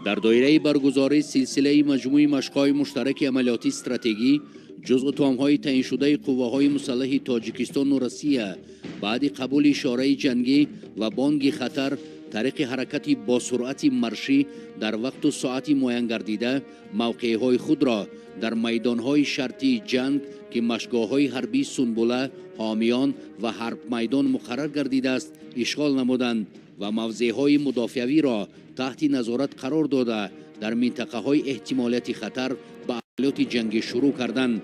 در دایره برگزاری سلسله مجموعی مشق‌های مشترک عملیاتی استراتژی جزء تام‌های تعیین شده قواهای مسلح تاجیکستان و روسیه بعد قبول اشاره جنگی و بانگ خطر طریق حرکتی با سرعت مرشی در وقت و ساعت معین گردیده موقعهای خود را در میدانهای شرطی جنگ که مشق‌های حربی سنبله، حامیان و حرب میدان مقرر گردیده است اشغال نمودند و موضعهای مدافعی را تحت نظارت قرار داده در منطقه های احتمالیت خطر به عملیات جنگی شروع کردند.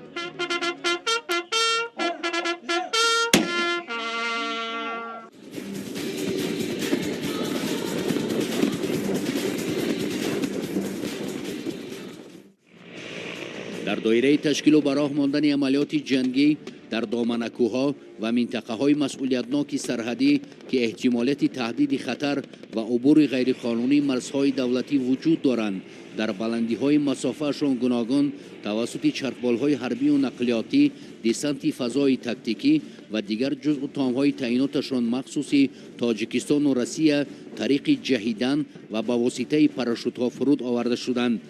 در دایره تشکیل و براه ماندن عملیات جنگی در دامنکوها و منطقه های مسئولیتناک سرحدی که احتمالیت تهدید خطر و عبور غیرقانونی مرزهای دولتی وجود دارند در بلندی های مسافه شان گوناگون توسط چرخبال های حربی و نقلیاتی، دسنت فضای تاکتیکی و دیگر جزء تام های تعییناتشان مخصوصی تاجیکستان و روسیه طریق جهیدن و با واسطه پاراشوت ها فرود آورده شدند.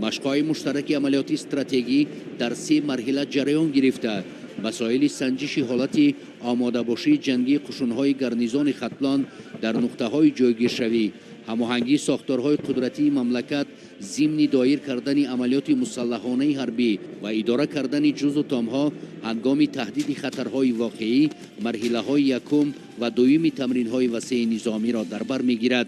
مشق‌های مشترک عملیاتی استراتژی در 3 مرحله جریان گرفته مسائل سنجش حالت آماده باشی جنگی قشون‌های گارنیزون خطلان در نقطه‌های جایگیرشوی، هماهنگی ساختارهای قدرتی مملکت ضمن دایر کردن عملیات مسلحانه حربی و اداره کردن جزء تام‌ها هنگام تهدید خطرهای واقعی مرحله‌های یکم و دوم تمرین‌های وسیع نظامی را در بر می‌گیرد.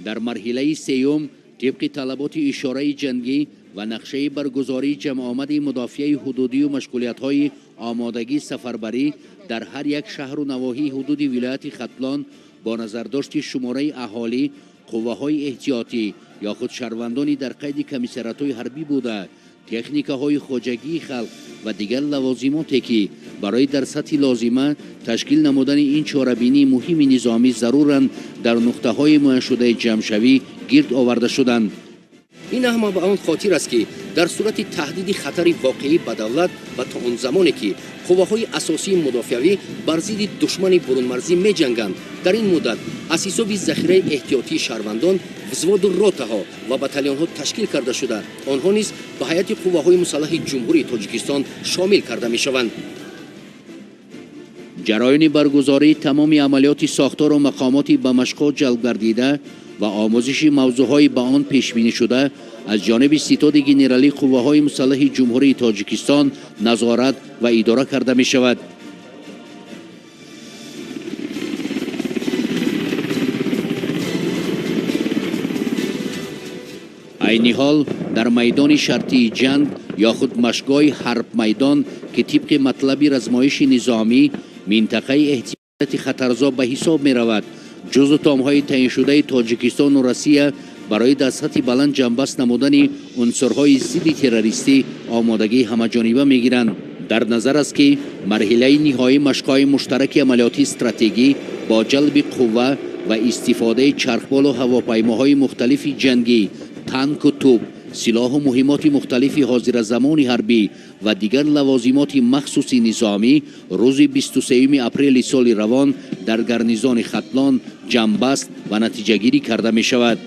در مرحله سیوم طبق طلبات اشاره جنگی و نقشه برگزاری جمع آمد مدافع حدودی و مشغولیت‌های آمادگی سفربری در هر یک شهر و نواحی حدود ولایت خطلان با نظرداشت شماره اهالی، قواهای احتیاطی یا خود شهروندانی در قید کمیسریات‌های حربی بوده، تکنیک‌های خواجگی خلق و دیگر لوازماتی که برای در سطح لازمه تشکیل نمودن این چاره‌بینی مهم نظامی ضرورند در نقطه‌های معین شده جمع‌شوی گرد آورده شدند. این همه به آن خاطر است که در صورت تهدید خطر واقعی به دولت و تا آن زمانی که قواهای اساسی مدافعی بر ضد دشمن برون مرزی می جنگند در این مدت از حساب ذخیره احتیاطی شهروندان وزواد و روتها و بتالین ها تشکیل کرده شده آنها نیز به هیئت قواهای مسلح جمهوری تاجیکستان شامل کرده می شوند. جریان برگزاری تمام عملیات ساختار و مقامات به مشق‌ها جلب گردیده و آموزش موضوعهای به آن پیش بینی شده از جانب ستاد گنرالی قواهای مسلح جمهوری تاجیکستان نظارت و اداره کرده می شود. عین حال در میدان شرطی جنگ یا خود مشق‌های حرب میدان که طبق مطلب رزمایش نظامی منطقه احتمالیت خطرزا به حساب می رود جزء تام‌های تعیین شده تاجیکستان و روسیه برای در سطح بلند جنبست نمودن عنصرهای ضد تروریستی آمادگی همه‌جانبه می‌گیرند. در نظر است که مرحله نهایی مشق‌های مشترک عملیاتی استراتژی با جلب قوه و استفاده چرخبال و هواپیماهای مختلف جنگی، تانک و توپ، سلاح و مهمات مختلف حاضر زمان حربی و دیگر لوازمات مخصوص نظامی روز 23 اپریل سال روان در گارنیزون خطلان جنبست و نتیجه گیری کرده می شود.